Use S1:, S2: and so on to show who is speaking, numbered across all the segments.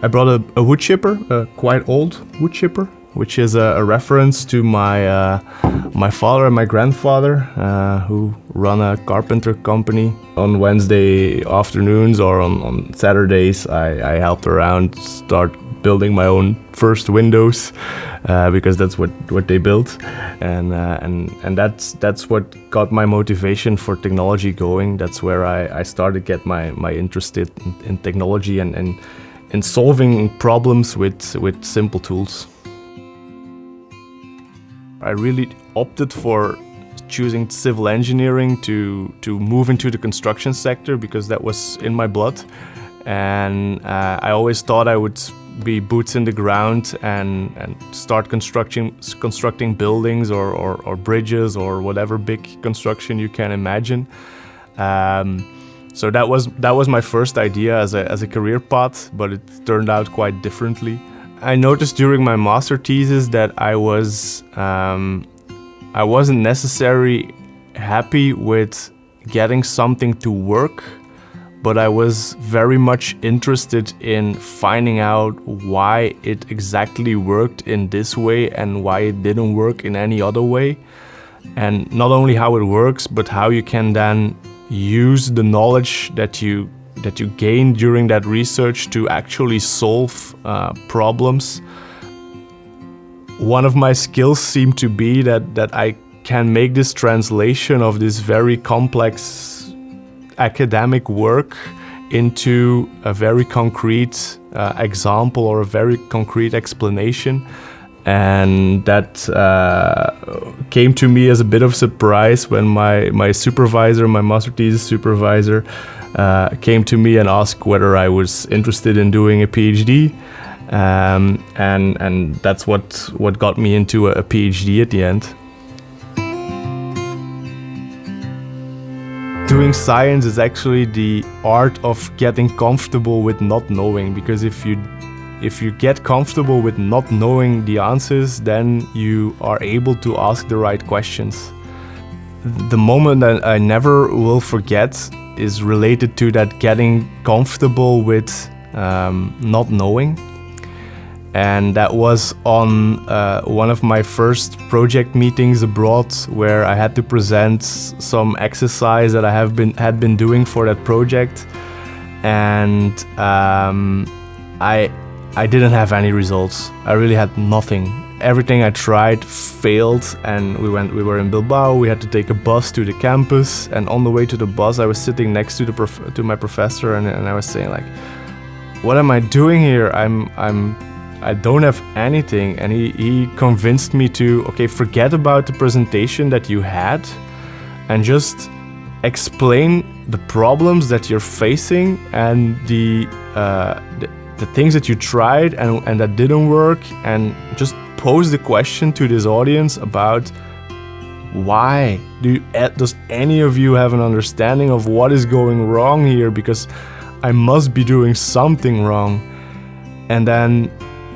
S1: I brought a wood chipper, a quite old wood chipper, which is a reference to my father and my grandfather, who run a carpenter company. On Wednesday afternoons or on Saturdays, I helped around start building my own first windows, because that's what they built, and that's what got my motivation for technology going. That's where I started to get my interest in technology and in solving problems with simple tools. I really opted for choosing civil engineering to move into the construction sector because that was in my blood, and I always thought I would be boots in the ground and start constructing buildings or bridges or whatever big construction you can imagine. So that was my first idea as a career path, but it turned out quite differently. I noticed during my master thesis that I wasn't necessarily happy with getting something to work, but I was very much interested in finding out why it exactly worked in this way and why it didn't work in any other way. And not only how it works, but how you can then use the knowledge that you gain during that research to actually solve problems. One of my skills seemed to be that I can make this translation of this very complex academic work into a very concrete example or a very concrete explanation. And that came to me as a bit of a surprise when my supervisor, my master thesis supervisor, came to me and asked whether I was interested in doing a PhD. And that's what got me into a PhD at the end. Doing science is actually the art of getting comfortable with not knowing, because if you get comfortable with not knowing the answers, then you are able to ask the right questions. The moment that I never will forget is related to that getting comfortable with not knowing. And that was on one of my first project meetings abroad, where I had to present some exercise that I had been doing for that project, and I didn't have any results. I really had nothing. Everything I tried failed, and we were in Bilbao. We had to take a bus to the campus, and on the way to the bus, I was sitting next to my professor, and I was saying like, "What am I doing here? I don't have anything." And he convinced me to, okay, forget about the presentation that you had and just explain the problems that you're facing and the things that you tried and that didn't work, and just pose the question to this audience about why. Does any of you have an understanding of what is going wrong here? Because I must be doing something wrong. And then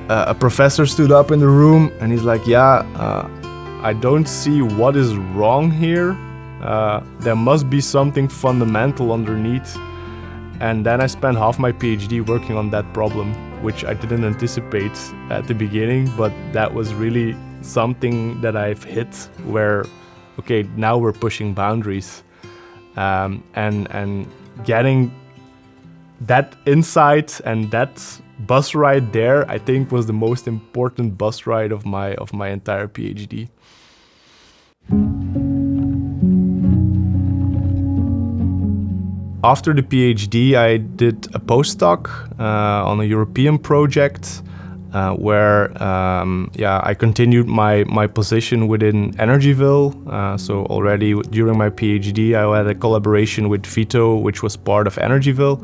S1: a professor stood up in the room and he's like, I don't see what is wrong here. There must be something fundamental underneath. And then I spent half my PhD working on that problem, which I didn't anticipate at the beginning, but that was really something that I've hit where, okay, now we're pushing boundaries. And getting that insight and that bus ride there, I think, was the most important bus ride of my entire PhD. After the PhD, I did a postdoc on a European project where I continued my position within Energyville. So already during my PhD, I had a collaboration with Vito, which was part of Energyville.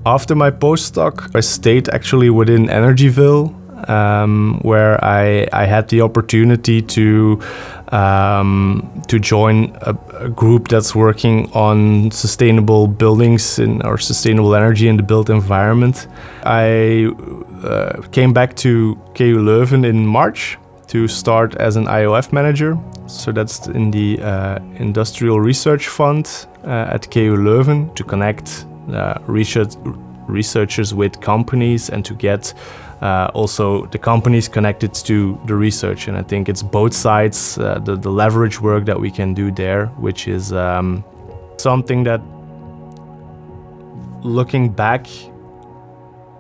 S1: After my postdoc, I stayed actually within Energyville, where I had the opportunity to join a group that's working on sustainable buildings or sustainable energy in the built environment. I came back to KU Leuven in March to start as an IOF Manager. So that's in the Industrial Research Fund at KU Leuven, to connect researchers with companies and to get also the companies connected to the research. And I think it's both sides, the leverage work that we can do there, which is something that, looking back,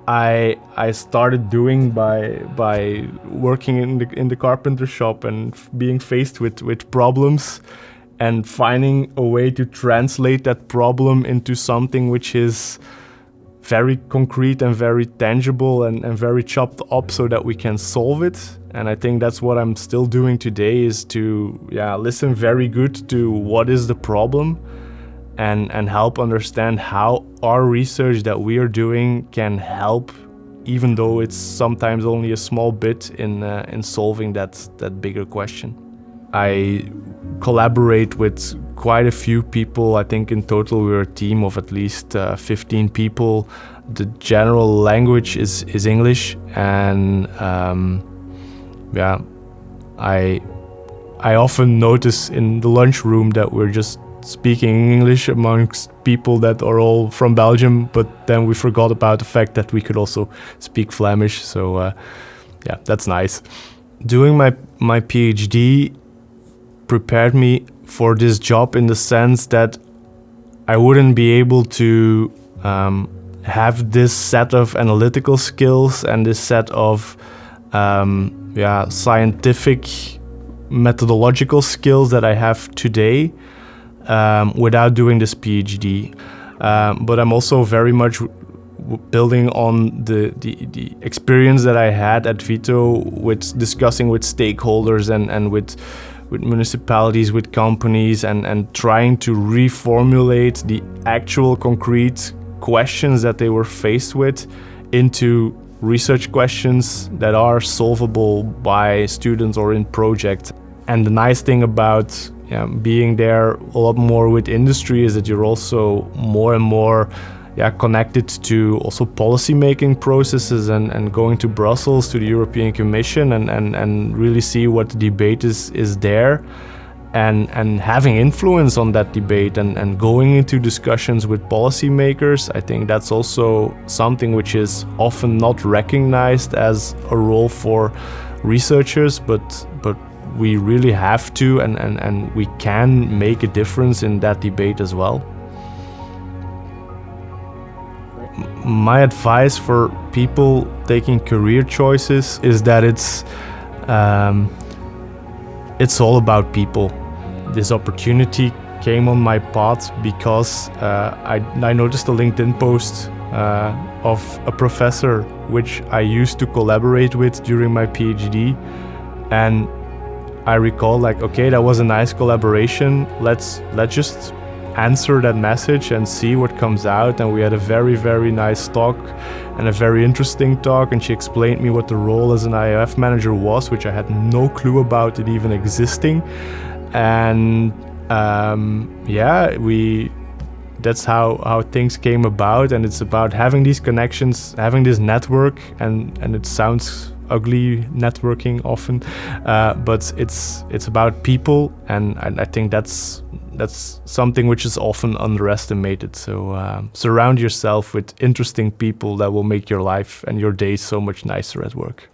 S1: I started doing by working in the carpenter shop and being faced with problems and finding a way to translate that problem into something which is very concrete and very tangible and very chopped up so that we can solve it. And I think that's what I'm still doing today, is to listen very good to what is the problem and help understand how our research that we are doing can help, even though it's sometimes only a small bit in solving that bigger question. I collaborate with quite a few people. I think in total we're a team of at least 15 people. The general language is English, and I often notice in the lunchroom that we're just speaking English amongst people that are all from Belgium, but then we forgot about the fact that we could also speak Flemish. So that's nice. Doing my PhD prepared me for this job in the sense that I wouldn't be able to have this set of analytical skills and this set of scientific methodological skills that I have today without doing this PhD. But I'm also very much building on the experience that I had at Vito with discussing with stakeholders and with municipalities, with companies, and trying to reformulate the actual concrete questions that they were faced with into research questions that are solvable by students or in projects. And the nice thing about being there a lot more with industry is that you're also more and more connected to also policy making processes and going to Brussels, to the European Commission, and really see what the debate is there, and having influence on that debate and going into discussions with policymakers. I think that's also something which is often not recognized as a role for researchers, but we really have to, and we can make a difference in that debate as well. My advice for people taking career choices is that it's all about people. This opportunity came on my path because I noticed a LinkedIn post of a professor which I used to collaborate with during my PhD, and I recall okay, that was a nice collaboration. Let's just answer that message and see what comes out. And we had a very, very nice talk and a very interesting talk, and she explained me what the role as an IOF manager was, which I had no clue about it even existing. And that's how things came about. And it's about having these connections, having this network, and it sounds ugly, networking often, but it's about people, and I think that's something which is often underestimated. So surround yourself with interesting people that will make your life and your days so much nicer at work.